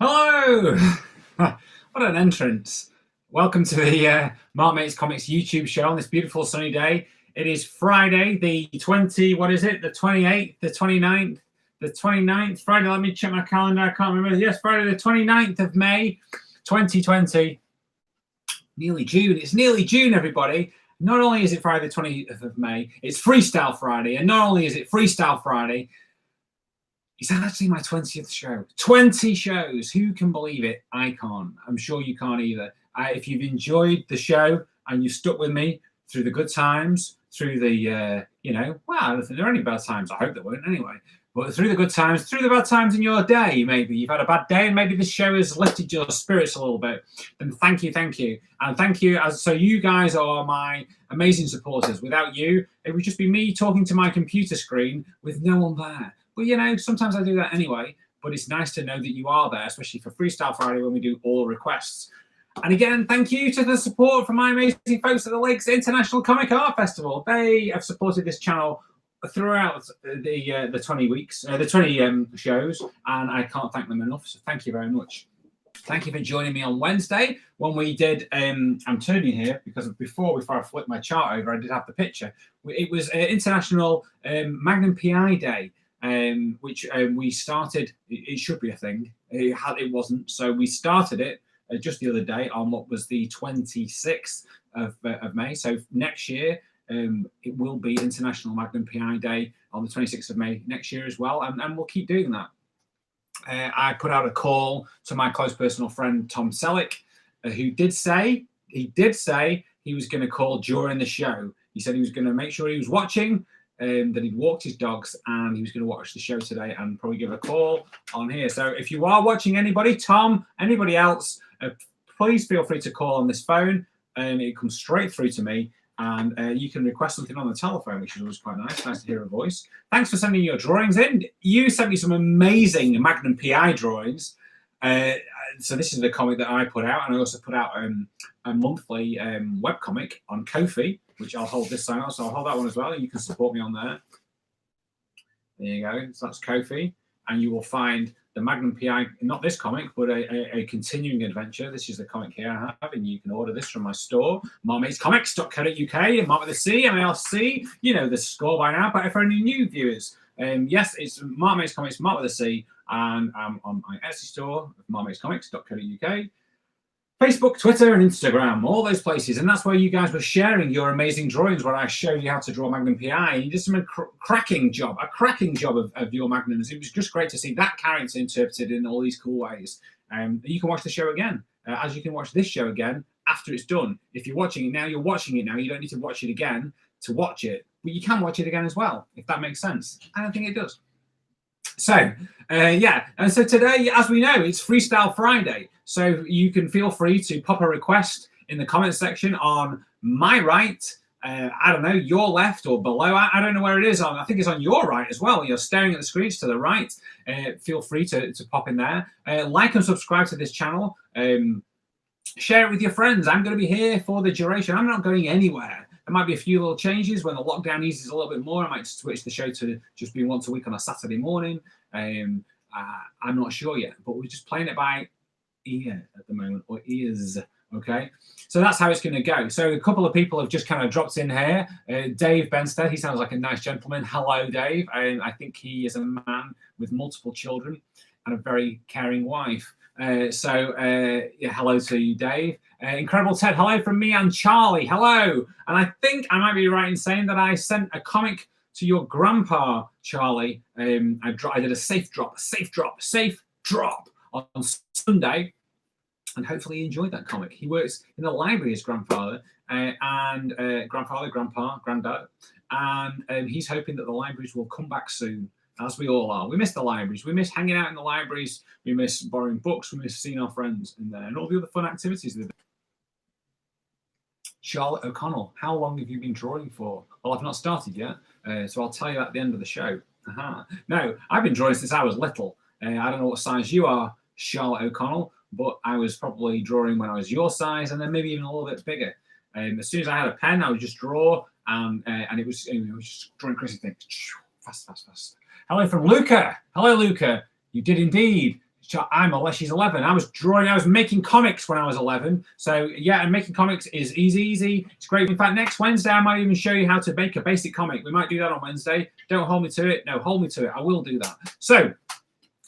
Hello! What an entrance. Welcome to the Mark Mates Comics YouTube show on this beautiful sunny day. It is Friday, the 28th, the 29th, the 29th. Friday, let me check my calendar. I can't remember. Yes, Friday, the 29th of May, 2020. Nearly June. It's nearly June, everybody. Not only is it Friday, the 20th of May, it's Freestyle Friday. And not only is it Freestyle Friday, it's actually my 20th show. 20 shows. Who can believe it? I can't. I'm sure you can't either. If you've enjoyed the show and you've stuck with me through the good times, through the, I don't think there are any bad times. I hope there weren't anyway. But through the good times, through the bad times in your day, maybe you've had a bad day and maybe this show has lifted your spirits a little bit, then thank you. And thank you. So you guys are my amazing supporters. Without you, it would just be me talking to my computer screen with no one there. But, sometimes I do that anyway. But it's nice to know that you are there, especially for Freestyle Friday when we do all requests. And again, thank you to the support from my amazing folks at the Lakes International Comic Art Festival. They have supported this channel throughout the 20 weeks, the 20 shows, and I can't thank them enough. So thank you very much. Thank you for joining me on Wednesday when we did. I'm turning here because before I flipped my chart over, I did have the picture. It was International Magnum PI Day. Which we started. It should be a thing. It wasn't, so we started it just the other day on what was the 26th of May. So next year, it will be International Magnum PI Day on the 26th of May next year as well, and we'll keep doing that. I put out a call to my close personal friend Tom Selleck, who did say he was going to call during the show. He said he was going to make sure he was watching. That he'd walked his dogs and he was going to watch the show today and probably give a call on here. So if you are watching, anybody, Tom, anybody else, please feel free to call on this phone. It comes straight through to me, and you can request something on the telephone, which is always quite nice. Nice to hear a voice. Thanks for sending your drawings in. You sent me some amazing Magnum PI drawings. So this is the comic that I put out, and I also put out a monthly webcomic on Ko-fi, which I'll hold this side out, so I'll hold that one as well. You can support me on there. There you go. So that's Ko-fi, and you will find the Magnum PI, not this comic, but a continuing adventure. This is the comic here I have, and you can order this from my store, markmatescomics.co.uk, and Mark with a C, M-A-R-C. You know the score by now, but for any new viewers, yes, it's Mark Mates Comics, Mark with a C, and I'm on my Etsy store, markmatescomics.co.uk. Facebook, Twitter, and Instagram, all those places. And that's where you guys were sharing your amazing drawings where I showed you how to draw Magnum PI. You did some cracking job of your Magnums. It was just great to see that character interpreted in all these cool ways. You can watch the show again, as you can watch this show again after it's done. If you're watching it now, you're watching it now. You don't need to watch it again to watch it. But you can watch it again as well, if that makes sense. I don't think it does. So, and so today, as we know, it's Freestyle Friday. So you can feel free to pop a request in the comment section on my right, I don't know, your left or below. I don't know where it is. I think it's on your right as well. You're staring at the screens to the right. Feel free to pop in there. Like and subscribe to this channel. Share it with your friends. I'm going to be here for the duration. I'm not going anywhere. There might be a few little changes when the lockdown eases a little bit more. I might switch the show to just being once a week on a Saturday morning. I'm not sure yet, but we're just playing it by ear at the moment, or ears. Okay, so that's how it's going to go. So a couple of people have just kind of dropped in here. Dave Benstead, he sounds like a nice gentleman. Hello, Dave. I think he is a man with multiple children and a very caring wife. Hello to you, Dave. Incredible Ted, hello from me and Charlie. Hello. And I think I might be right in saying that I sent a comic to your grandpa, Charlie. I did a safe drop on Sunday, and hopefully he enjoyed that comic. He works in the library, his grandfather, grandpa, granddad, and he's hoping that the libraries will come back soon, as we all are. We miss the libraries. We miss hanging out in the libraries. We miss borrowing books. We miss seeing our friends in there and all the other fun activities. Charlotte O'Connell, how long have you been drawing for? Well, I've not started yet, so I'll tell you at the end of the show. No, I've been drawing since I was little. I don't know what size you are, Charlotte O'Connell, but I was probably drawing when I was your size, and then maybe even a little bit bigger. As soon as I had a pen, I would just draw, and it was just drawing crazy things. Fast. Hello from Luca. Hello, Luca. You did indeed She's 11. I was making comics when I was 11. So yeah, and making comics is easy. It's great. In fact, next Wednesday, I might even show you how to make a basic comic. We might do that on Wednesday. Don't hold me to it. No, hold me to it. I will do that. So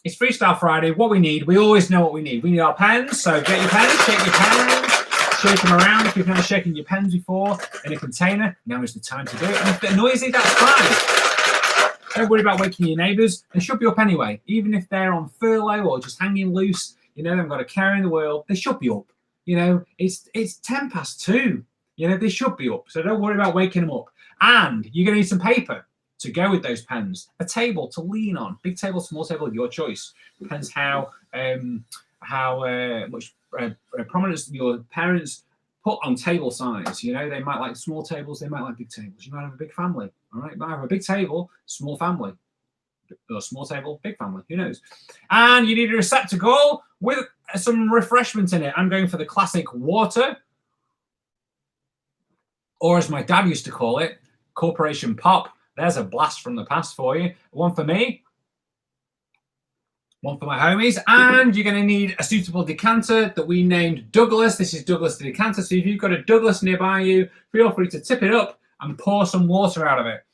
it's Freestyle Friday. What we need, we always know what we need. We need our pens. So get your pens, shake your pens, shake them around. If you've never shaken your pens before in a container, now is the time to do it. And if they're noisy, that's fine. Don't worry about waking your neighbours. They should be up anyway. Even if they're on furlough or just hanging loose, you know, they haven't got a care in the world, they should be up. You know, it's 2:10. You know, they should be up. So don't worry about waking them up. And you're going to need some paper to go with those pens. A table to lean on. Big table, small table, your choice. Depends how much prominence your parents put on table size. You know, they might like small tables, they might like big tables. You might have a big family, all right? You might have a big table, small family, or small table, big family, who knows? And you need a receptacle with some refreshment in it. I'm going for the classic water, or as my dad used to call it, Corporation Pop. There's a blast from the past for you. One for me, one for my homies, and you're going to need a suitable decanter that we named Douglas. This is Douglas the decanter. So if you've got a Douglas nearby you, feel free to tip it up and pour some water out of it.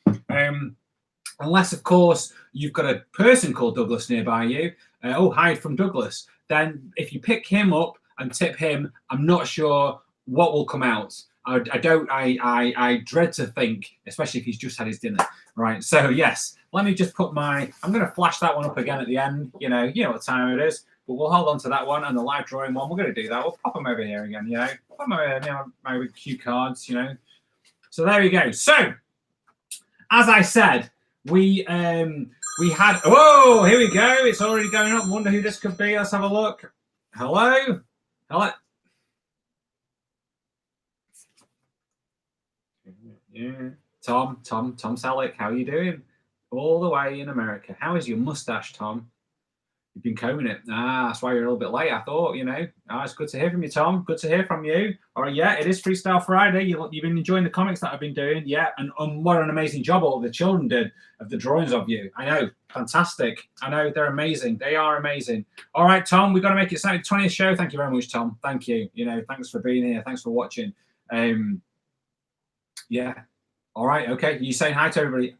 Unless, of course, you've got a person called Douglas nearby you. Hide from Douglas. Then if you pick him up and tip him, I'm not sure what will come out. I dread to think, especially if he's just had his dinner, right? So yes, let me just put I'm going to flash that one up again at the end. You know what time it is, but we'll hold on to that one and the live drawing one. We're going to do that. We'll pop them over here again, you know, pop them over here, you know, my cue cards, you know. So there we go. So as I said, we had, oh, here we go. It's already going up. Wonder who this could be. Let's have a look. Hello. Yeah. Tom Selleck, how are you doing? All the way in America. How is your mustache, Tom? You've been combing it. That's why you're a little bit late, I thought, you know. It's good to hear from you, Tom. Good to hear from you. All right, yeah, it is Freestyle Friday. You've been enjoying the comics that I've been doing. Yeah, and what an amazing job all the children did of the drawings of you. I know, fantastic. I know, they're amazing. They are amazing. All right, Tom, we've got to make it sound 20th show. Thank you very much, Tom. Thank you. You know, thanks for being here. Thanks for watching. Yeah. All right. Okay. You're saying hi to everybody.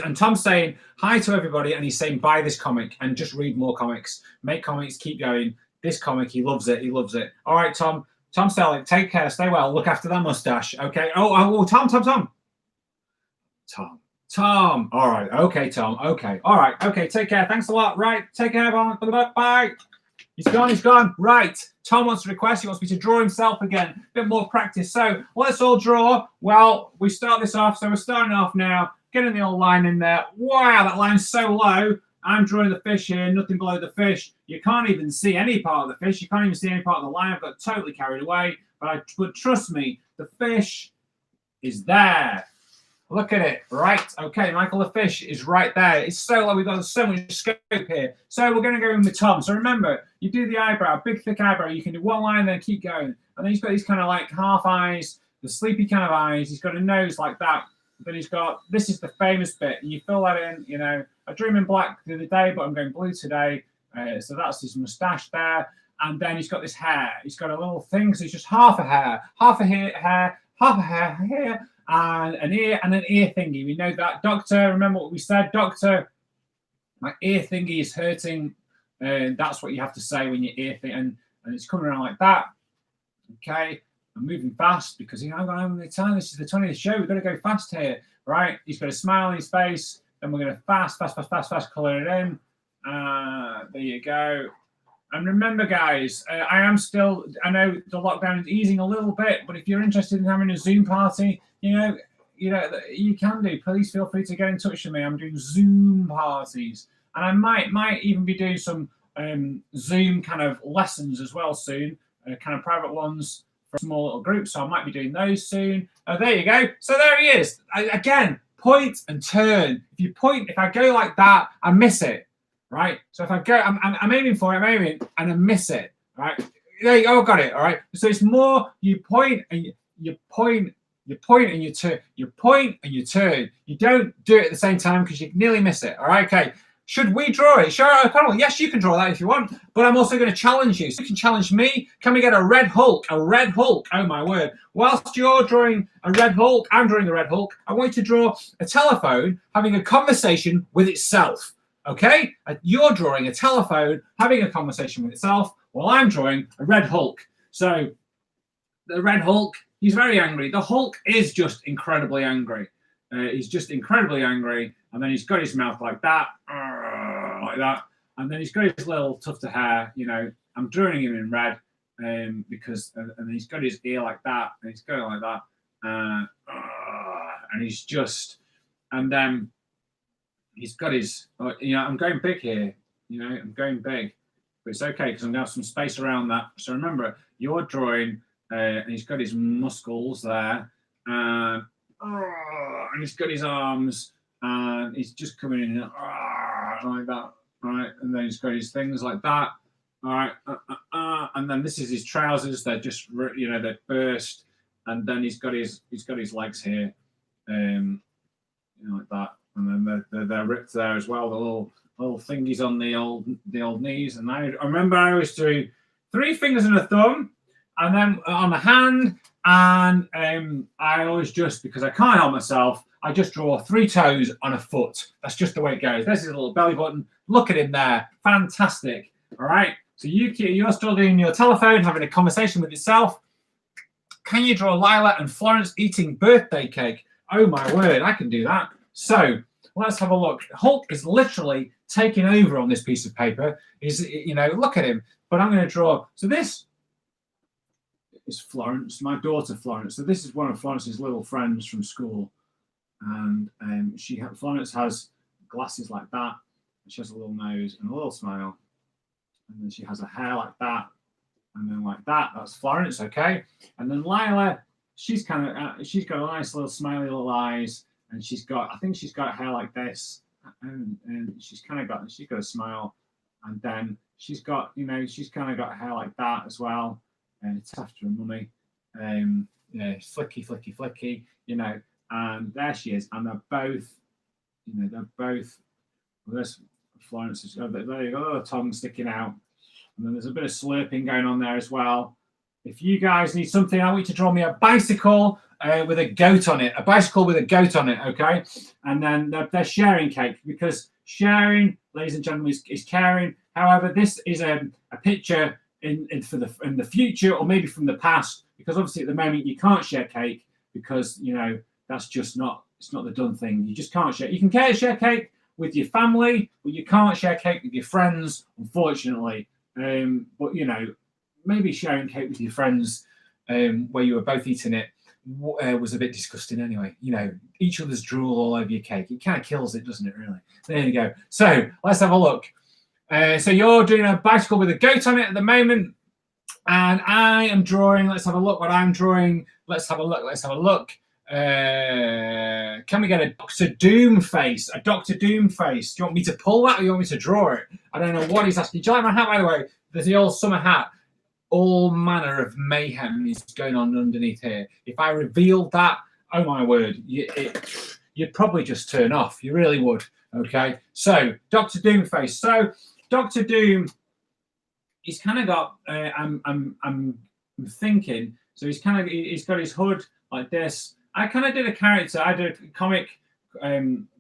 And Tom's saying hi to everybody, and he's saying buy this comic and just read more comics. Make comics. Keep going. This comic, he loves it. He loves it. All right, Tom. Tom Selleck, take care. Stay well. Look after that mustache. Okay. Oh, Tom. All right. Okay, Tom. Okay. All right. Okay. Take care. Thanks a lot. Right. Take care. Bye. He's gone. Right. Tom wants to request. He wants me to draw himself again. A bit more practice. So let's all draw. Well, we start this off. So we're starting off now. Getting the old line in there. Wow, that line's so low. I'm drawing the fish here. Nothing below the fish. You can't even see any part of the fish. You can't even see any part of the line. I've got totally carried away. But trust me, the fish is there. Look at it. Right. Okay, Michael, the fish is right there. It's so low. We've got so much scope here. So we're going to go in with Tom. So remember, you do the eyebrow, big, thick eyebrow. You can do one line, then keep going. And then he's got these kind of like half eyes, the sleepy kind of eyes. He's got a nose like that. Then he's got, this is the famous bit. And you fill that in, you know. I drew him in black the other day, but I'm going blue today. So that's his moustache there. And then he's got this hair. He's got a little thing. So it's just half a hair, half a hair, half a hair here. And an ear thingy. We know that. Doctor, remember what we said? Doctor, my ear thingy is hurting. That's what you have to say when your ear thing, and it's coming around like that. Okay, I'm moving fast because I've got any time. This is the 20th show. We've got to go fast here, right? He's got a smile on his face. Then we're going to fast, color it in. There you go. And remember, guys, I know the lockdown is easing a little bit, but if you're interested in having a Zoom party, you know, you can do. Please feel free to get in touch with me. I'm doing Zoom parties, and I might even be doing some Zoom kind of lessons as well soon, kind of private ones for small little groups. So I might be doing those soon. There you go. So there he is. Again, point and turn. If I go like that, I miss it. Right. So if I go, I'm aiming for it. I'm aiming and I miss it. Right. There you go. Got it. All right. So it's more you point and you point. You point and you turn. You point and you turn. You don't do it at the same time because you nearly miss it. All right. Okay. Should we draw it? Sure, O'Connell. Yes, you can draw that if you want, but I'm also going to challenge you. So you can challenge me. Can we get a red Hulk? A red Hulk. Oh, my word. Whilst you're drawing a red Hulk, I'm drawing a red Hulk. I want you to draw a telephone having a conversation with itself. Okay? You're drawing a telephone having a conversation with itself while I'm drawing a red Hulk. So the red Hulk, he's very angry. The Hulk is just incredibly angry. He's just incredibly angry. And then he's got his mouth like that. Like that, and then he's got his little tuft of hair. You know, I'm drawing him in red because, and he's got his ear like that, and he's going like that, and he's just, and then he's got his, you know, I'm going big here. You know, I'm going big, but it's okay because I'm gonna have some space around that. So remember, you're drawing, and he's got his muscles there, and he's got his arms, and he's just coming in like that. All right, and then he's got his things like that. All right, and then this is his trousers. They're just, you know, they're burst, and then he's got his legs here, you know, like that, and then they're ripped there as well. The little thingies on the old knees. And I remember I always do 3 fingers and a thumb, and then on the hand, and I always just, because I can't help myself, I just draw 3 toes on a foot. That's just the way it goes. There's his little belly button. Look at him there. Fantastic. All right. So you're still doing your telephone, having a conversation with yourself. Can you draw Lila and Florence eating birthday cake? Oh, my word. I can do that. So let's have a look. Hulk is literally taking over on this piece of paper. You know, look at him. But I'm going to draw. So this is Florence, my daughter Florence. So this is one of Florence's little friends from school. And Florence has glasses like that. She has a little nose and a little smile. And then she has a hair like that. And then like that. That's Florence, okay? And then Lila, she's got a nice little smiley little eyes. And I think she's got hair like this. And she's got a smile. And then she's kind of got hair like that as well. And it's after her mummy. Yeah, flicky, you know. And there she is. And they're both, well, there's Florence. There you go, the tongue sticking out. And then there's a bit of slurping going on there as well. If you guys need something, I want you to draw me a bicycle with a goat on it. A bicycle with a goat on it, okay? And then they're sharing cake, because sharing, ladies and gentlemen, is caring. However, this is a picture in the future, or maybe from the past, because obviously at the moment you can't share cake because, you know, that's just not, it's not the done thing. You just can't share. You can share cake with your family, but you can't share cake with your friends, unfortunately. But, you know, maybe sharing cake with your friends where you were both eating it was a bit disgusting anyway. You know, each other's drool all over your cake. It kind of kills it, doesn't it, really? There you go. So let's have a look. So you're doing a bicycle with a goat on it at the moment. And I am drawing, let's have a look what I'm drawing. Let's have a look. Can we get a Doctor Doom face? A Doctor Doom face. Do you want me to pull that, or do you want me to draw it? I don't know what he's asking. Do you like my hat, by the way? There's the old summer hat. All manner of mayhem is going on underneath here. If I revealed that, oh my word, you'd probably just turn off. You really would. Okay. So Doctor Doom face. So Doctor Doom, he's kind of got. I'm thinking. So he's got his hood like this. I kind of did a character. I did a comic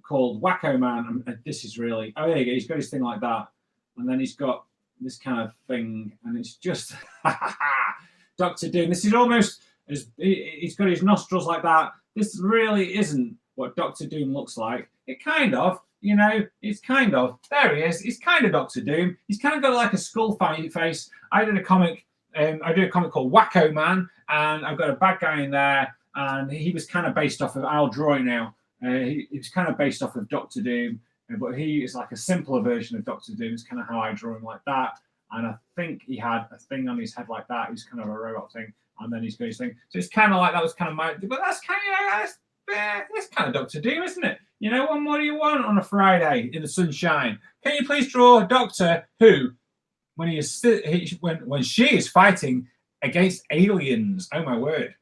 called Wacko Man. And this is really. Oh, there you go. He's got his thing like that, and then he's got this kind of thing, and it's just Doctor Doom. This is almost as he's got his nostrils like that. This really isn't what Doctor Doom looks like. It kind of, you know, it's kind of, there he is. He's kind of Doctor Doom. He's kind of got like a skull face. I did a comic called Wacko Man, and I've got a bad guy in there, and he was kind of based off of, I'll draw it now. He was kind of based off of Doctor Doom. But he is like a simpler version of Doctor Doom. It's kind of how I draw him, like that. And I think he had a thing on his head like that. He's kind of a robot thing. And then he's got his thing. So it's kind of like, that was kind of my, but that's kind of, that's kind of Doctor Doom, isn't it? You know, what more do you want on a Friday in the sunshine? Can you please draw a doctor who, when she is fighting against aliens? Oh my word.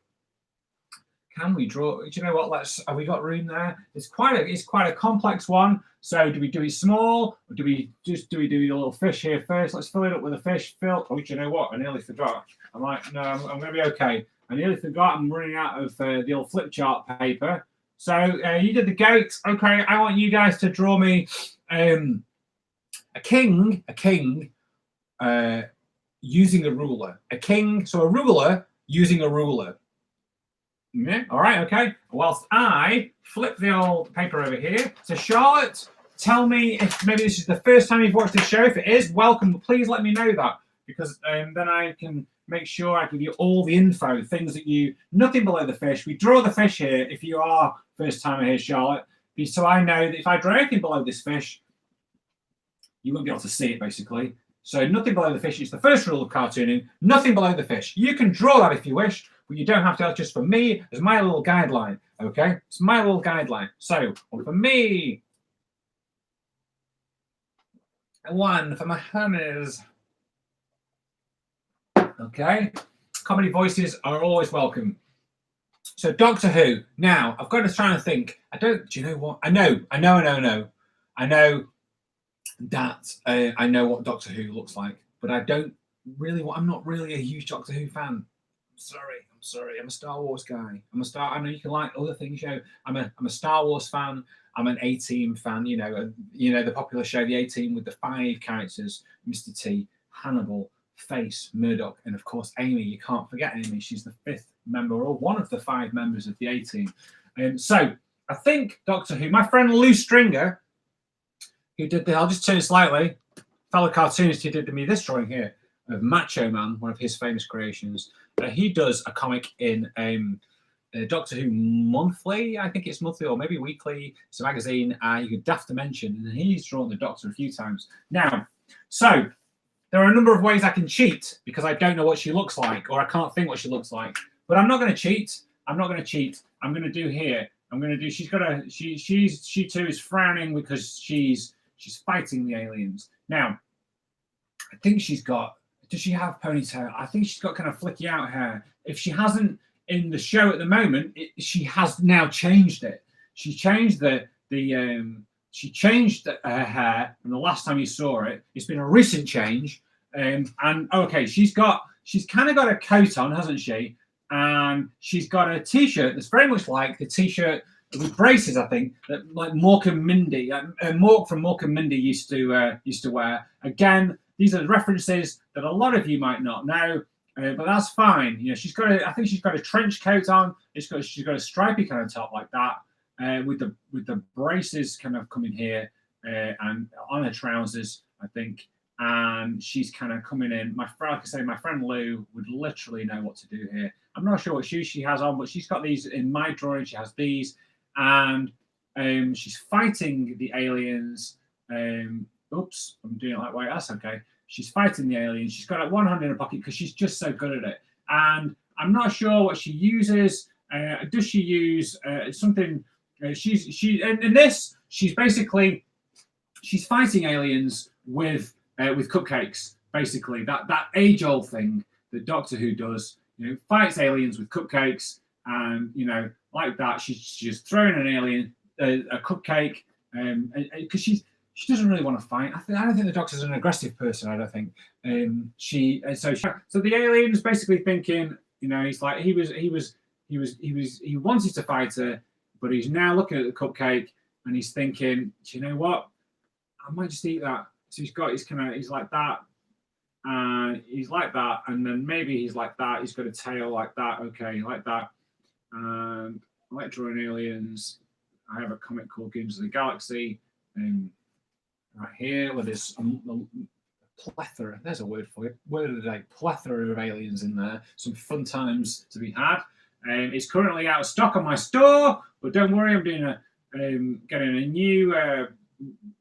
Can we draw? Do you know what? Have we got room there? It's quite a complex one. So do we do it small, or do we do a little fish here first? Let's fill it up with a fish. Oh, do you know what? I nearly forgot. I'm like, no, I'm going to be okay. I nearly forgot. I'm running out of the old flip chart paper. So you did the goat. Okay, I want you guys to draw me a king using a ruler. A king, so a ruler using a ruler. Yeah, all right, okay. Whilst I flip the old paper over here. So Charlotte, tell me if maybe this is the first time you've watched this show. If it is, welcome. Please let me know that, because then I can make sure I give you all the info, things that nothing below the fish. We draw the fish here if you are first timer here, Charlotte, so I know that if I draw anything below this fish, you won't be able to see it, basically. So nothing below the fish is the first rule of cartooning. Nothing below the fish. You can draw that if you wish, but you don't have to. That's just for me as my little guideline. Okay, it's my little guideline. So for me, one for my honeys. Okay, comedy voices are always welcome. So Doctor Who. Now I've got to try and think. Do you know what? I know that I know what Doctor Who looks like, but I don't really. I'm not really a huge Doctor Who fan. I'm sorry. I'm a Star Wars guy. I know you can like other things. I'm a Star Wars fan. I'm an A-Team fan. The popular show, the A-Team, with the 5 characters: Mr. T, Hannibal, Face, Murdoch, and of course Amy. You can't forget Amy. She's the 5th member, or one of the 5 members of the A-Team. So I think Doctor Who. My friend Lou Stringer, who did I'll just turn slightly, fellow cartoonist who did me this drawing here of Macho Man, one of his famous creations. He does a comic in Doctor Who Monthly, I think it's monthly or maybe weekly. It's a magazine, you could daft to mention, and he's drawn the Doctor a few times. Now, so there are a number of ways I can cheat because I don't know what she looks like, or I can't think what she looks like. But I'm not going to cheat. I'm going to do here. She too is frowning because she's fighting the aliens. Now, I think does she have ponytail? I think she's got kind of flicky out hair. If she hasn't in the show at the moment, she has now changed it. She changed her hair from the last time you saw it. It's been a recent change. And okay, she's kind of got a coat on, hasn't she? And she's got a t-shirt that's very much like the t-shirt with braces, I think, that like Mork and Mindy, Mork from Mork and Mindy used to wear. Again, these are references that a lot of you might not know, but that's fine. I think she's got a trench coat on. She's got a stripy kind of top like that, with the braces kind of coming here, and on her trousers, I think. And she's kind of coming in. Like I say, my friend Lou would literally know what to do here. I'm not sure what shoes she has on, but she's got these in my drawing. She has these, and she's fighting the aliens. Oops, I'm doing it that way. That's okay. She's fighting the aliens. She's got one hand in her pocket because she's just so good at it. And I'm not sure what she uses. Does she use something? In this, she's fighting aliens with cupcakes. Basically, that age-old thing that Doctor Who does. Fights aliens with cupcakes, and like that. She's just throwing an alien a cupcake, because she doesn't really want to fight. I don't think the Doctor's an aggressive person. I don't think. So the alien's basically thinking, he's like he wanted to fight her, but he's now looking at the cupcake and he's thinking, do you know what? I might just eat that. So he's like that, and he's like that, and then maybe he's like that. He's got a tail like that. Okay, like that. And I like drawing aliens. I have a comic called Guardians of the Galaxy. Right here, where there's a plethora. There's a word for it. Word of the day: plethora of aliens in there. Some fun times to be had. It's currently out of stock on my store, but don't worry, I'm doing getting a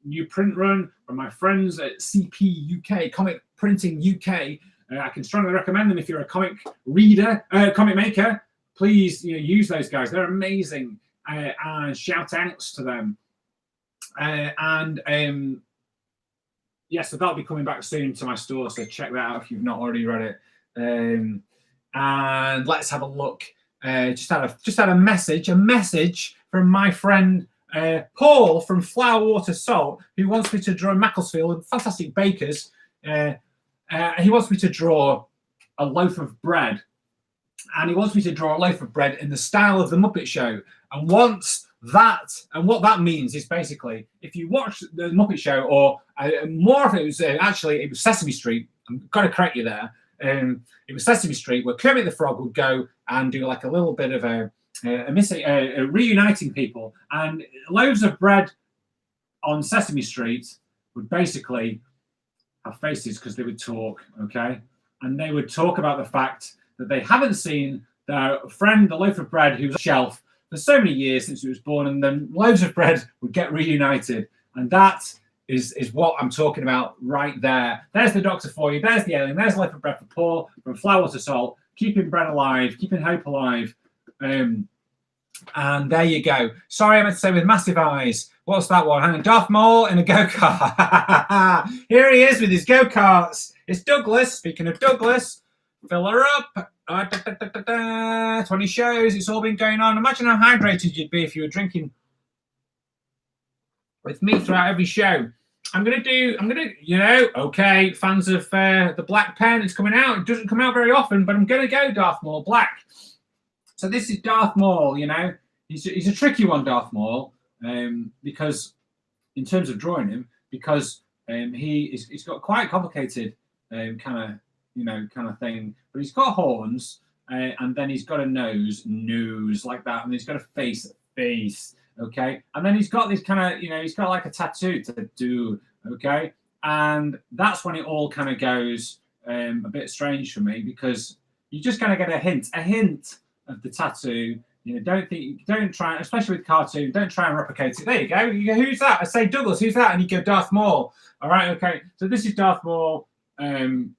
new print run from my friends at CP UK, Comic Printing UK. I can strongly recommend them if you're a comic reader, comic maker. Please, use those guys. They're amazing. And shout outs to them. So that'll be coming back soon to my store. So check that out if you've not already read it. And let's have a look just had a message from my friend Paul from Flour Water Salt, who wants me to draw Macclesfield, fantastic bakers. He wants me to draw a loaf of bread, and he wants me to draw a loaf of bread in the style of the Muppet Show. And what that means is basically, if you watch the Muppet Show, or more of it was actually it was Sesame Street. I'm going to correct you there. It was Sesame Street, where Kermit the Frog would go and do like a little bit of a reuniting people, and loaves of bread on Sesame Street would basically have faces because they would talk, okay? And they would talk about the fact that they haven't seen their friend, the loaf of bread, who was on the shelf for so many years since he was born, and then loaves of bread would get reunited. And that is what I'm talking about right there. There's the doctor for you. There's the alien. There's the loaf of bread for Paul from Flour Water Salt, keeping bread alive, keeping hope alive. And there you go. Sorry, I meant to say with massive eyes. What's that one? Hang on, Darth Maul in a go-kart. Here he is with his go-karts. It's Douglas. Speaking of Douglas, fill her up. 20 shows. It's all been going on. Imagine how hydrated you'd be if you were drinking with me throughout every show. Okay, fans of the Black Pen, it's coming out. It doesn't come out very often, but I'm going to go Darth Maul Black. So this is Darth Maul, He's a tricky one, Darth Maul, because in terms of drawing him, because he's got quite complicated kind of thing. But he's got horns, and then he's got a nose like that, and he's got a face, okay? And then he's got this kind of, he's got like a tattoo to do, okay? And that's when it all kind of goes a bit strange for me, because you just kind of get a hint of the tattoo. Don't try, especially with cartoon, don't try and replicate it. There you go. You go, who's that? I say Douglas, who's that? And you go Darth Maul. All right, okay. So this is Darth Maul riding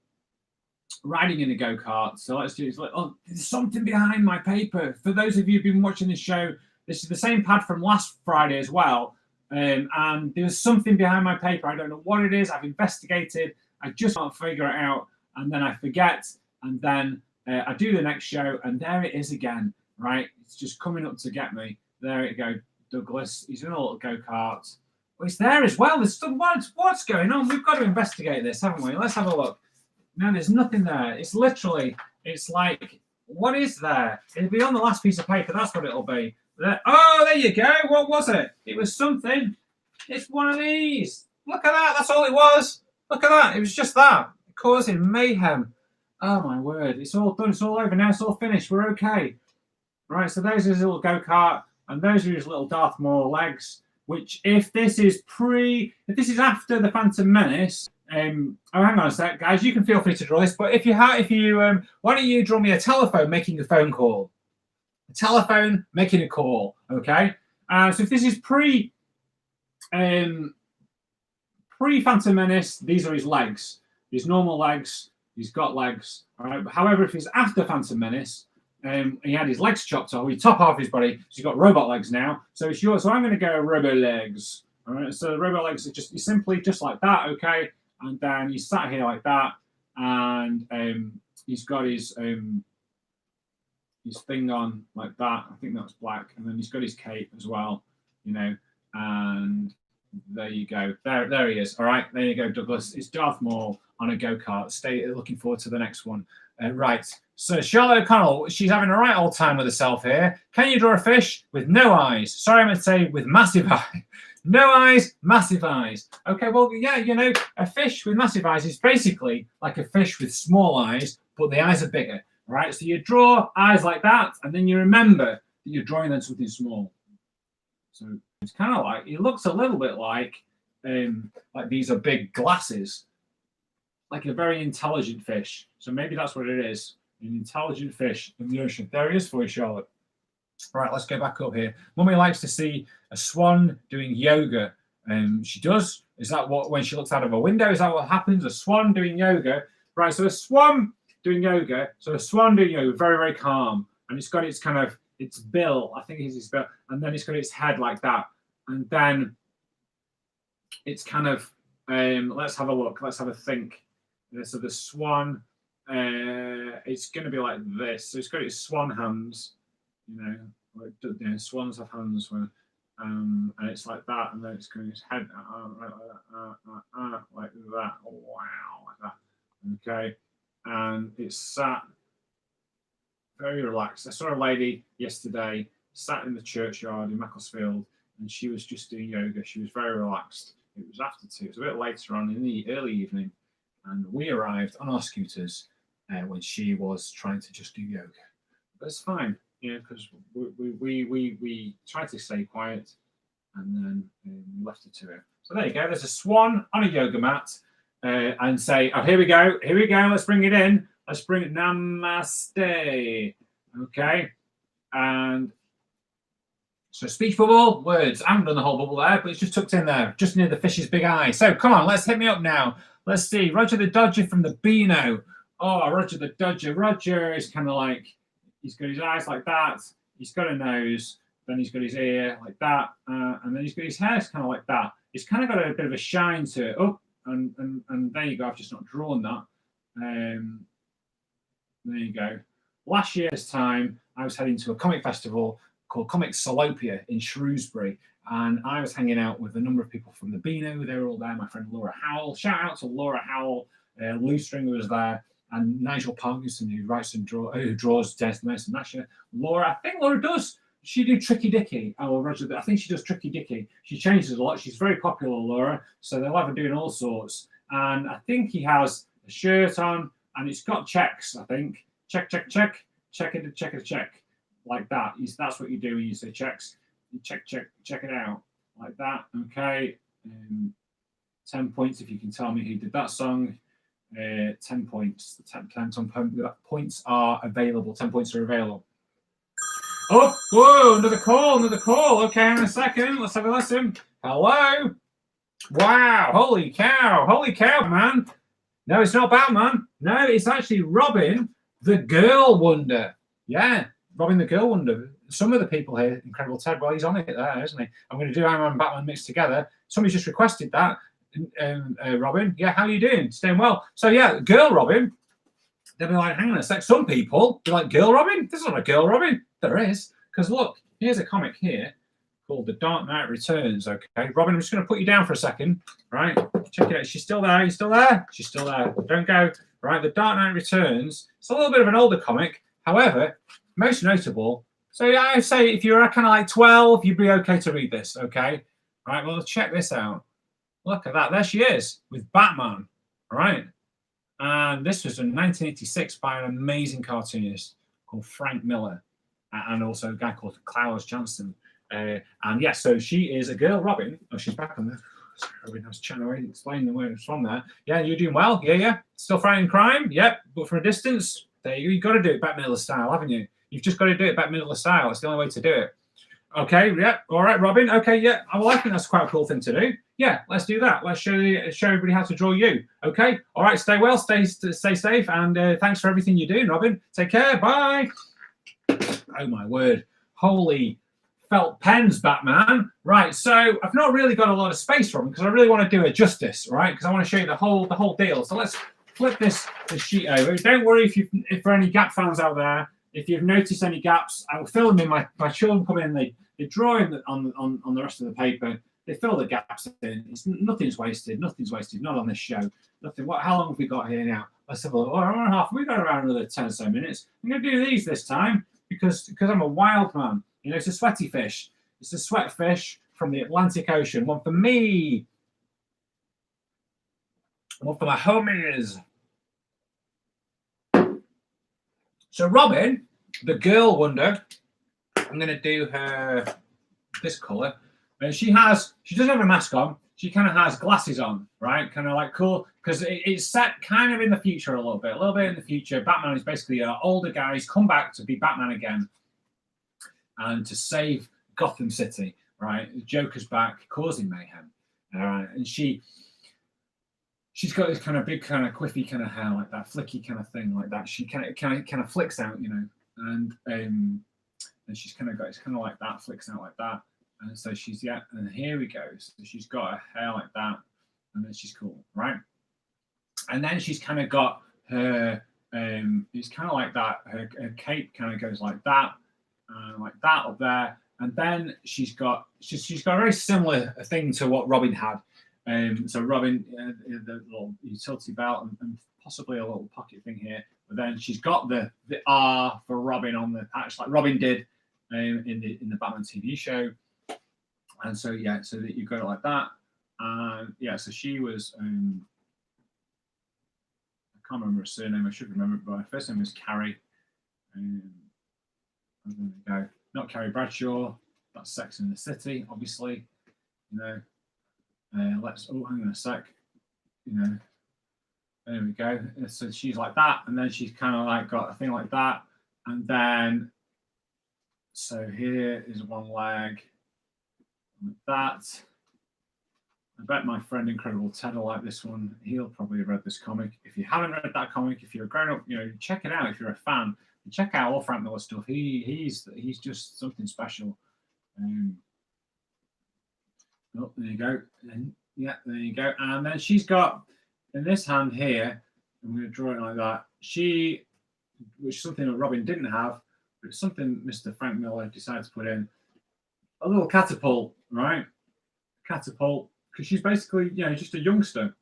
in a go-kart. So let's do this. Oh, there's something behind my paper. For those of you who've been watching this show, this is the same pad from last Friday as well. And there's something behind my paper. I don't know what it is. I've investigated. I just can't figure it out. And then I forget. And then I do the next show. And there it is again, right? It's just coming up to get me. There it go, Douglas. He's in a little go-kart. Well, it's there as well. There's still, what's going on? We've got to investigate this, haven't we? Let's have a look. No, there's nothing there. It's like, what is there? It'll be on the last piece of paper. That's what it'll be. Oh, there you go. What was it? It was something. It's one of these. Look at that. That's all it was. Look at that. It was just that. Causing mayhem. Oh, my word. It's all done. It's all over now. It's all finished. We're okay. Right, so there's his little go-kart, and those are his little Darth Maul legs, which if this is after the Phantom Menace, hang on a sec, guys, you can feel free to draw this, but why don't you draw me a telephone making a phone call? A telephone making a call, okay? So if this is pre-Phantom Menace, these are his legs. His normal legs, he's got legs, all right? However, if it's after Phantom Menace, he had his legs chopped off, he top half his body, so he's got robot legs now. So it's yours. So I'm going to go robo legs. All right. So the robo legs are simply just like that, okay. And then he's sat here like that, and he's got his thing on like that. I think that's black, and then he's got his cape as well, And there you go. There he is. All right. There you go, Douglas. It's Darth Maul on a go-kart. Stay looking forward to the next one. Right. So Charlotte O'Connell, she's having a right old time with herself here. Can you draw a fish with no eyes? Sorry, I'm going to say with massive eyes. No eyes, massive eyes. Okay, well, yeah, a fish with massive eyes is basically like a fish with small eyes, but the eyes are bigger, right? So you draw eyes like that, and then you remember that you're drawing then something small. So it's kind of like, it looks a little bit like these are big glasses, like a very intelligent fish. So maybe that's what it is. An intelligent fish in the ocean. There he is for you, Charlotte. All right, let's go back up here. Mummy likes to see a swan doing yoga. She does. Is that what, when she looks out of a window, is that what happens? A swan doing yoga. Right, so a swan doing yoga. So a swan doing yoga, very, very calm. And it's got its kind of, its bill, I think it's its bill. And then it's got its head like that. And then it's kind of, let's have a look. Let's have a think. So the swan, it's going to be like this. So it's got its swan hands. swans have hands when, and it's like that, and then it's going his head like that. Oh, wow, like that. Okay, and it's sat very relaxed. I saw a lady yesterday sat in the churchyard in Macclesfield, and she was just doing yoga. She was very relaxed. It was after 2. It was a bit later on in the early evening, and we arrived on our scooters when she was trying to just do yoga. But it's fine, because we tried to stay quiet, and then we left it to her. So there you go. There's a swan on a yoga mat, and say, "Oh, here we go. Here we go. Let's bring it in. Let's bring it. Namaste." Okay, and so speech bubble, words. I haven't done the whole bubble there, but it's just tucked in there, just near the fish's big eye. So come on, let's hit me up now. Let's see. Roger the Dodger from the Beano. Oh, Roger the Dodger. Roger is kind of like, he's got his eyes like that. He's got a nose. Then he's got his ear like that. And then he's got his hair kind of like that. He's kind of got a bit of a shine to it. Oh, and there you go. I've just not drawn that. There you go. Last year's time, I was heading to a comic festival called Comic Salopia in Shrewsbury, and I was hanging out with a number of people from the Beano. They were all there. My friend Laura Howell. Shout out to Laura Howell. Lou Stringer was there, and Nigel Parkinson, who writes and who draws Dennis the Menace and Masher. Laura, I think Laura does. She do Tricky Dicky. Oh, Roger, I think she does Tricky Dicky. She changes a lot. She's very popular, Laura. So they'll have her doing all sorts. And I think he has a shirt on, and it's got checks. I think check, check, check, check it, check it, check. Like that. That's what you do when you say checks. You check it out like that. Okay. 10 points if you can tell me who did that song. 10 points. 10 points are available. 10 points are available. Oh, whoa, another call. Okay, hang on a second. Let's have a listen. Hello. Wow, holy cow, man. No, it's not Batman. No, it's actually Robin, the Girl Wonder. Yeah. Robin the Girl Wonder. Some of the people here, Incredible Ted, well, he's on it there, isn't he? I'm going to do Iron Man and Batman mixed together. Somebody's just requested that. Robin, yeah, how are you doing? Staying well? So, yeah, Girl Robin. They'll be like, hang on a sec. Some people be like, Girl Robin? This is not a Girl Robin. There is. Because look, here's a comic here called The Dark Knight Returns. Okay, Robin, I'm just going to put you down for a second. Right? Check it out. She's still there. You still there? She's still there. Don't go. Right? The Dark Knight Returns. It's a little bit of an older comic. However, most notable. So I say if you're kind of like 12, you'd be okay to read this, okay? All right, well, check this out. Look at that. There she is with Batman, all right? And this was in 1986 by an amazing cartoonist called Frank Miller and also a guy called Klaus Janson. And yes, so she is a girl, Robin. Oh, she's back on there. Sorry, Robin, I was chatting away, explaining where it's from there. Yeah, you're doing well. Yeah. Still fighting crime? Yep, but from a distance. There you go. You've got to do it Bette Midler style, haven't you? You've just got to do it Bette Midler style. It's the only way to do it. Okay, yeah. All right, Robin. Okay, yeah. Well, I think that's quite a cool thing to do. Yeah, let's do that. Let's show everybody how to draw you. Okay. All right. Stay well. Stay safe. And thanks for everything you're doing, Robin. Take care. Bye. Oh my word! Holy felt pens, Batman. Right. So I've not really got a lot of space for them because I really want to do it justice, right? Because I want to show you the whole deal. So let's flip this sheet over. Don't worry if for any Gap fans out there. If you've noticed any gaps, I will fill them in. My children come in, they draw in on the rest of the paper. They fill the gaps in. Nothing's wasted. Nothing's wasted. Not on this show. Nothing. How long have we got here now? Let's have a look. Oh, hour and a half. We've got around another 10 or so minutes. I'm going to do these this time because I'm a wild man. You know, it's a sweaty fish. It's a sweat fish from the Atlantic Ocean. One for me. One for my homies. So Robin, the Girl Wonder, I'm going to do her this colour. And she doesn't have a mask on. She kind of has glasses on, right? Kind of like cool, because it's set kind of in the future a little bit in the future. Batman is basically an older guy. He's come back to be Batman again and to save Gotham City, right? The Joker's back, causing mayhem. All right, and she's got this kind of big, kind of quiffy kind of hair like that, flicky kind of thing like that. She kind of flicks out, you know, and she's kind of got it's kind of like that, flicks out like that, and so she's and here we go. So she's got her hair like that, and then she's cool, right? And then she's kind of got her, it's kind of like that. Her cape kind of goes like that, like that up there. And then she's got a very similar thing to what Robin had. So Robin, the little utility belt and possibly a little pocket thing here. But then she's got the R for Robin on the patch, like Robin did in the Batman TV show. And so yeah, so that you got it like that. And yeah, so she was. I can't remember her surname. I should remember it, but her first name was Carrie. There we go. Not Carrie Bradshaw. That's Sex in the City, obviously. You know. Let's. Oh, hang on a sec. You know. There we go. So she's like that, and then she's kind of like got a thing like that, and then. So here is one leg. Like that. I bet my friend Incredible Ted will like this one. He'll probably have read this comic. If you haven't read that comic, if you're a grown up, you know, check it out. If you're a fan, check out all Frank Miller stuff. He's just something special. Oh, there you go. And yeah, there you go. And then she's got in this hand here. I'm going to draw it like that. Which is something that Robin didn't have, but it's something Mr. Frank Miller decided to put in. A little catapult, right? Catapult. Because she's basically, you know, just a youngster.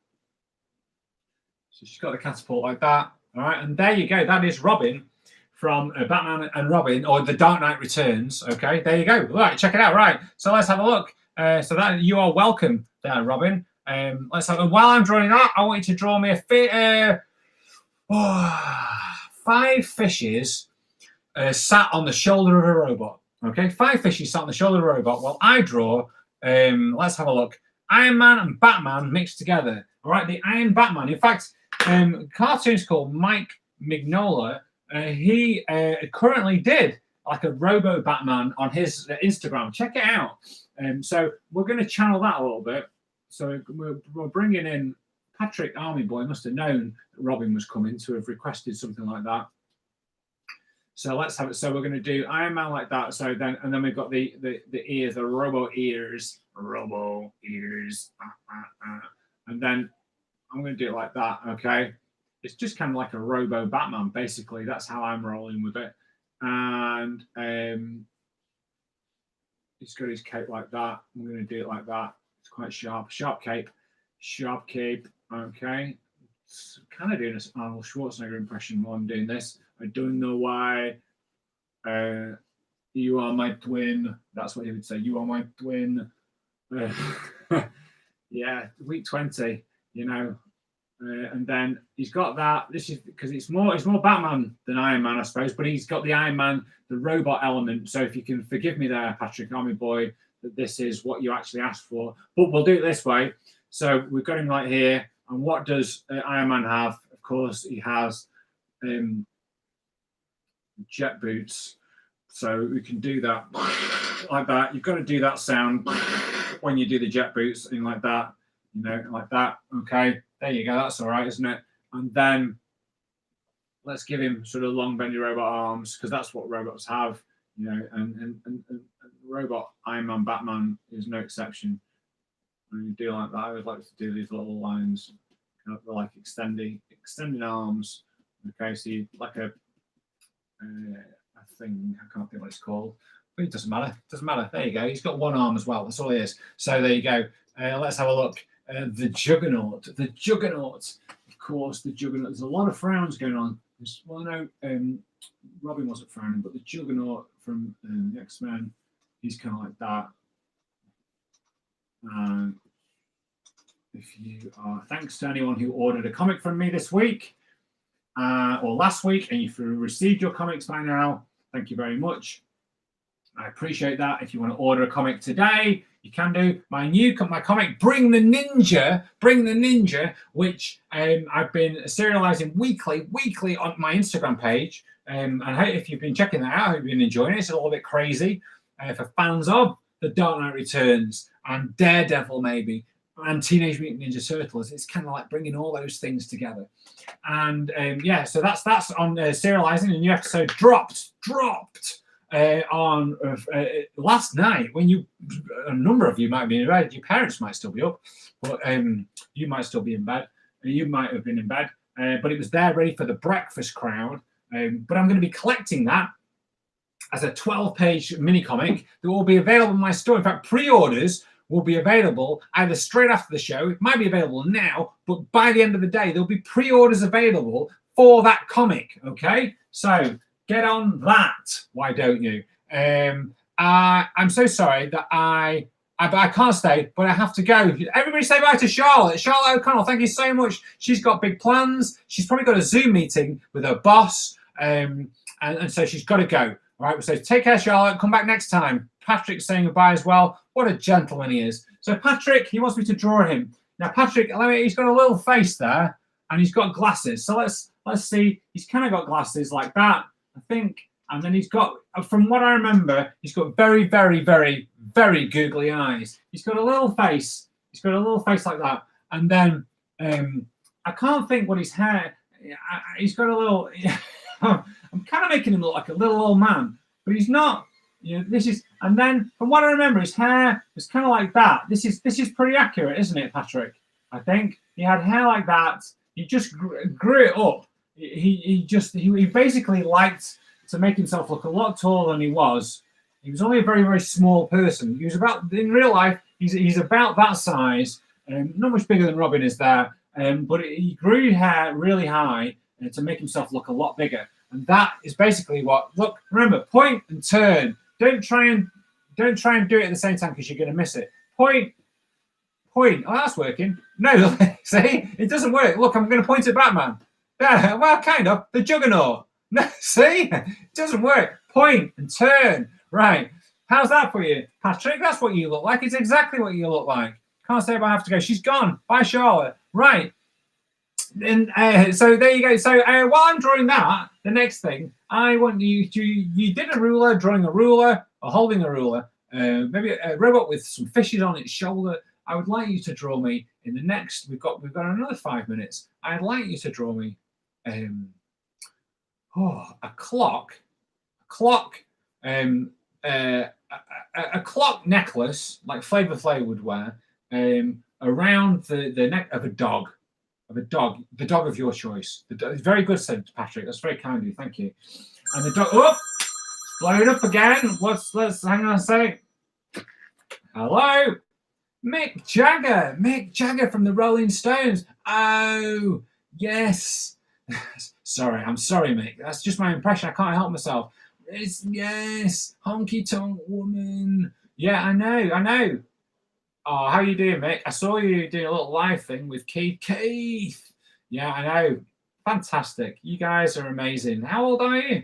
So she's got the catapult like that. All right. And there you go. That is Robin from Batman and Robin, or The Dark Knight Returns. Okay. There you go. All right. Check it out. Right. So let's have a look. So that you are welcome there, Robin. Let's have. While I'm drawing that, I want you to draw me 5 fishes sat on the shoulder of a robot. Okay. 5 fishes sat on the shoulder of a robot. Well, I draw. Let's have a look. Iron Man and Batman mixed together. All right, the Iron Batman. In fact, cartoonist called Mike Mignola. He currently did like a Robo Batman on his Instagram. Check it out. So we're going to channel that a little bit. So we're bringing in Patrick Army Boy. Must have known that Robin was coming to have requested something like that. So let's have it. So we're going to do Iron Man like that. So then, and then we've got the ears, the robo ears, and then I'm going to do it like that. Okay, it's just kind of like a robo Batman, basically. That's how I'm rolling with it. And he's got his cape like that. I'm going to do it like that. It's quite sharp cape. Okay. It's kind of doing an Arnold Schwarzenegger impression while I'm doing this. I don't know why. You are my twin. That's what he would say. You are my twin. Yeah, week 20. You know, and then he's got that. This is because it's more Batman than Iron Man, I suppose. But he's got the Iron Man, the robot element. So if you can forgive me there, Patrick Army Boy, that this is what you actually asked for. But we'll do it this way. So we've got him right here. And what does Iron Man have? Of course, he has jet boots. So we can do that like that. You've got to do that sound when you do the jet boots and like that, you know, like that. Okay, there you go. That's all right, isn't it? And then let's give him sort of long bendy robot arms because that's what robots have, you know. And robot Iron Man, Batman is no exception. When you do like that, I would like to do these little lines, kind of like extending arms. Okay, so you like a thing. I can't think what it's called, but it doesn't matter. There you go. He's got one arm as well. That's all he is. So there you go. Let's have a look. The Juggernaut. Of course, the Juggernaut. There's a lot of frowns going on. Well, no, Robin wasn't frowning, but the Juggernaut from the X-Men, he's kind of like that. If you are, thanks to anyone who ordered a comic from me this week or last week, and you've received your comics by now, thank you very much. I appreciate that. If you want to order a comic today, you can do. My comic, Bring the Ninja, which I've been serializing weekly on my Instagram page. And if you've been checking that out, I hope you've been enjoying it. It's a little bit crazy for fans of The Dark Knight Returns and Daredevil, maybe, and Teenage Mutant Ninja Turtles. It's kind of like bringing all those things together. And yeah, so that's on serializing. A new episode dropped on last night. When a number of you might be in bed. Your parents might still be up, but you might still be in bed. You might have been in bed, but it was there ready for the breakfast crowd. But I'm going to be collecting that as a 12-page mini comic that will be available in my store. In fact, pre-orders will be available either straight after the show. It might be available now, but by the end of the day, there'll be pre-orders available for that comic. Okay, so get on that. Why don't you? I'm so sorry that I can't stay, but I have to go. Everybody say bye to Charlotte. Charlotte O'Connell, thank you so much. She's got big plans. She's probably got a Zoom meeting with her boss, and so she's got to go. All right, so take care, Charlotte. Come back next time. Patrick's saying goodbye as well. What a gentleman he is. So Patrick, he wants me to draw him. Now, Patrick, he's got a little face there, and he's got glasses. So let's see. He's kind of got glasses like that, I think. And then he's got, from what I remember, he's got very, very, very, very googly eyes. He's got a little face. He's got a little face like that. And then I can't think what his hair. He's got a little. I'm kind of making him look like a little old man, but he's not. You know, this is. And then from what I remember, his hair was kind of like that. This is pretty accurate, isn't it, Patrick? I think he had hair like that. He just grew it up. He basically liked to make himself look a lot taller than he was. He was only a very, very small person. He was about, in real life, he's about that size, not much bigger than Robin is there, but he grew hair really high to make himself look a lot bigger. And that is basically what, look, remember, point and turn. Don't try and do it at the same time because you're going to miss it. Point. Oh, that's working. No, see, it doesn't work. Look, I'm going to point at Batman. Yeah, well, kind of. The Juggernaut. No, see, it doesn't work. Point and turn. Right. How's that for you, Patrick? That's what you look like. It's exactly what you look like. Can't say, but I have to go. She's gone. Bye, Charlotte. Right. And so there you go. So while I'm drawing that, the next thing I want you to, you did a ruler, drawing a ruler or holding a ruler, maybe a robot with some fishes on its shoulder. I would like you to draw me in the next. We've got another 5 minutes. I'd like you to draw me a clock necklace like Flavor Flav would wear around the neck of a dog. The dog of your choice. Very good, said Patrick. That's very kind of you. Thank you. And the dog. Oh, it's blowing up again. Let's hang on a sec. Hello, Mick Jagger. Mick Jagger from the Rolling Stones. Oh, yes. Sorry, I'm sorry, Mick. That's just my impression. I can't help myself. It's yes, honky tonk woman. Yeah, I know. Oh, how you doing, Mick? I saw you doing a little live thing with Keith. Yeah, I know. Fantastic. You guys are amazing. How old are you?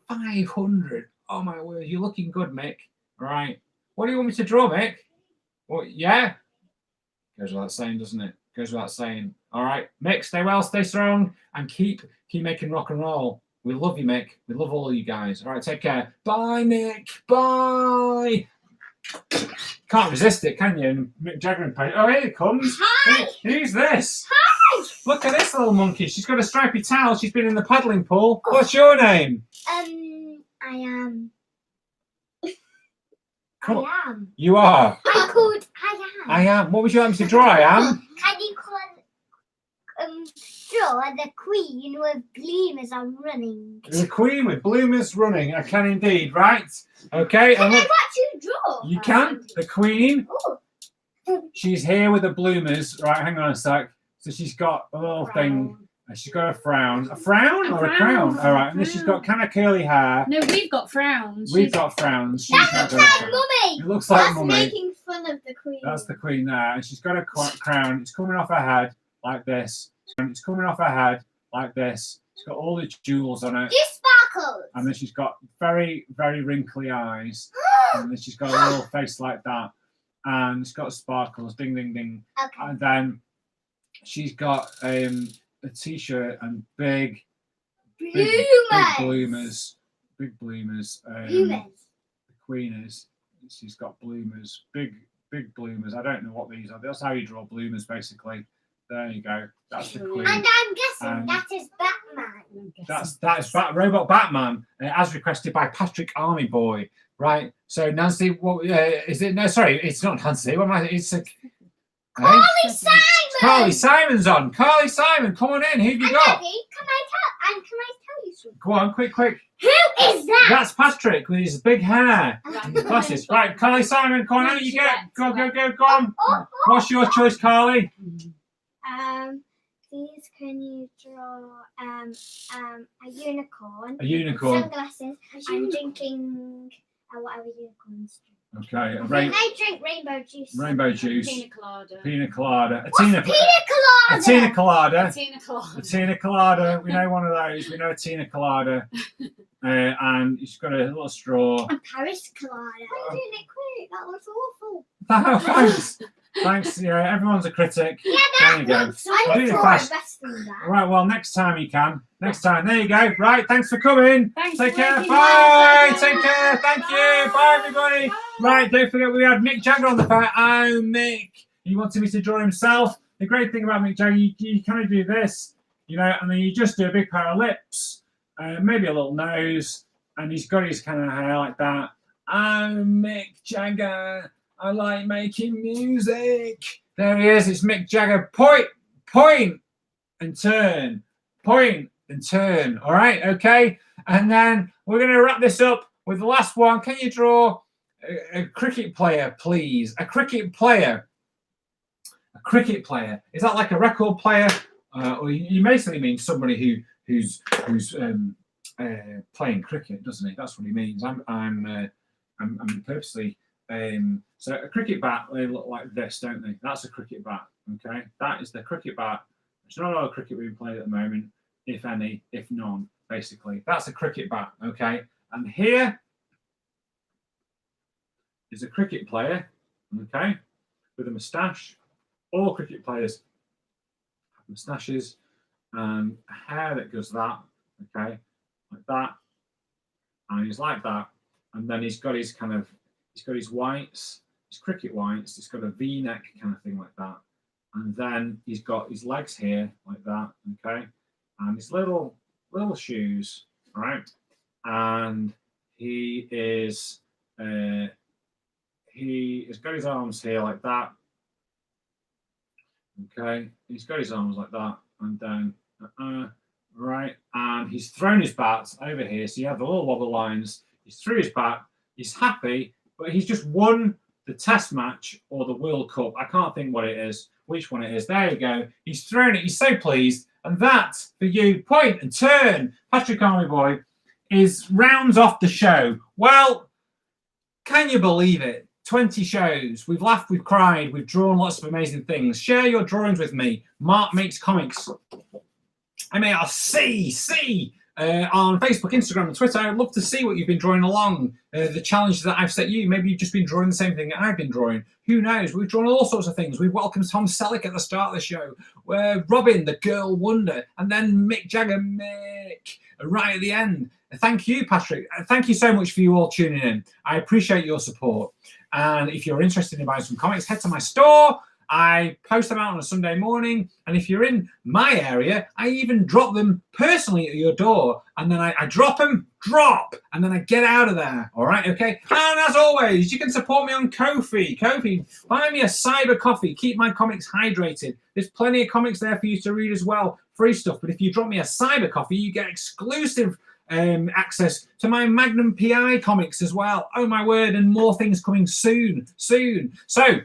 500. Oh, my word. You're looking good, Mick. All right. What do you want me to draw, Mick? Well, yeah. Goes without saying, doesn't it? Goes without saying. All right. Mick, stay well, stay strong, and keep making rock and roll. We love you, Mick. We love all of you guys. All right, take care. Bye, Mick. Bye. Can't resist it, can you? And Mick Jagger and Page. Oh, here it comes. Hi. Who's this? Hi. Look at this little monkey. She's got a stripy towel. She's been in the paddling pool. What's your name? I am. Come on. I am. You are. I'm called I am. I am. What would you like me to draw? I am. Can you call draw the queen with bloomers on running? The queen with bloomers running. I can indeed. Right. Okay. Can and I look, watch you draw? you can. The queen. Oh. She's here with the bloomers. Right. Hang on a sec. So she's got a little thing. She's got a frown. A frown or a crown? All right. And then she's got kind of curly hair. No, we've got frowns. We've got frowns. She's That not looks got a like frown. mummy. It looks like That's mummy. making fun of the queen. That's the queen there. And she's got a crown. It's coming off her head like this. And it's coming off her head like this. She's got all the jewels on it. You sparkles. And then she's got very, very wrinkly eyes. And then she's got a little face like that. And it's got sparkles. Ding, ding, ding. Okay. And then she's got a t-shirt and big bloomers. Big bloomers. Bloomers. The queen is. She's got bloomers. Big bloomers. I don't know what these are. That's how you draw bloomers, basically. There you go. That's the queen. And I'm guessing that is Batman. That is Robot Batman, as requested by Patrick Army Boy. Right. So Nancy, what is it? No, sorry, it's not Nancy. What am I? It's Carly Simon. Carly Simon's on. Carly Simon, come on in. Who have you got? Daddy, can I And can I tell you something? Go on, quick. Who is that? That's Patrick with his big hair and his glasses. Right, Carly Simon, come on, out you get. Go on. What's your choice, Carly? Please can you draw a unicorn? A unicorn. Sunglasses and drinking whatever unicorns drink. Okay. They drink rainbow juice. Rainbow juice. Pina colada. Pina colada. What's pina colada? A tina colada. Tina colada. A tina colada. We know one of those. We know a tina colada. And he's got a little straw. A Paris colada. I'm doing it quick. That looks awful. Thanks. Thanks. Yeah, everyone's a critic. Yeah, there you go. I Do it can draw fast. it best than that. Right, well, next time you can. Next time. There you go. Right, thanks for coming. Thanks Take for care. working Bye. hard. Take care. Thank you. Bye, everybody. Right, don't forget we had Mick Jagger on the phone. Oh, Mick. He wanted me to draw himself. The great thing about Mick Jagger, you kind of do this, you know, and then you just do a big pair of lips, maybe a little nose, and he's got his kind of hair like that. Oh, Mick Jagger. I like making music. There he is. It's Mick Jagger. Point, and turn. Point and turn. All right, okay. And then we're going to wrap this up with the last one. Can you draw a cricket player, please? A cricket player. A cricket player. Is that like a record player, or you basically mean somebody who's playing cricket, doesn't he? That's what he means. I'm purposely. So a cricket bat, they look like this, don't they? That's a cricket bat. Okay, that is the cricket bat. There's not a lot of cricket being played at the moment, if any, if none. Basically, that's a cricket bat. Okay, and here is a cricket player. Okay, with a moustache. All cricket players have moustaches and hair that goes that. Okay, like that, and he's like that, and then he's got his whites, his cricket whites. He's got a V-neck kind of thing like that, and then he's got his legs here like that. Okay, and his little shoes, right? And he has got his arms here like that. Okay, he's got his arms like that, and then right, and he's thrown his bat over here. So you have the little wobble lines. He's threw his bat. He's happy, but he's just won the Test match or the World Cup. I can't think what it is, which one it is. There you go. He's thrown it. He's so pleased. And that, for you, point and turn, Patrick Army Boy, is rounds off the show. Well, can you believe it? 20 shows. We've laughed, we've cried, we've drawn lots of amazing things. Share your drawings with me. Mark Makes Comics. MARC on Facebook, Instagram, and Twitter. I'd love to see what you've been drawing along. The challenges that I've set you. Maybe you've just been drawing the same thing that I've been drawing. Who knows? We've drawn all sorts of things. We've welcomed Tom Selleck at the start of the show. Robin, the girl wonder. And then Mick Jagger, Mick, right at the end. Thank you, Patrick. Thank you so much for you all tuning in. I appreciate your support. And if you're interested in buying some comics, head to my store. I post them out on a Sunday morning. And if you're in my area, I even drop them personally at your door. And then I drop them, and then I get out of there. All right, okay? And as always, you can support me on Ko-fi. Ko-fi, buy me a cyber coffee. Keep my comics hydrated. There's plenty of comics there for you to read as well. Free stuff. But if you drop me a cyber coffee, you get exclusive access to my Magnum PI comics as well. Oh, my word. And more things coming soon. So,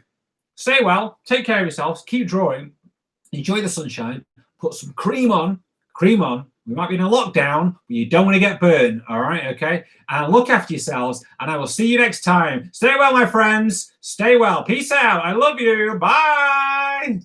stay well, take care of yourselves, keep drawing, enjoy the sunshine, put some cream on. We might be in a lockdown, but you don't want to get burned, all right, okay? And look after yourselves, and I will see you next time. Stay well, my friends. Stay well. Peace out. I love you. Bye.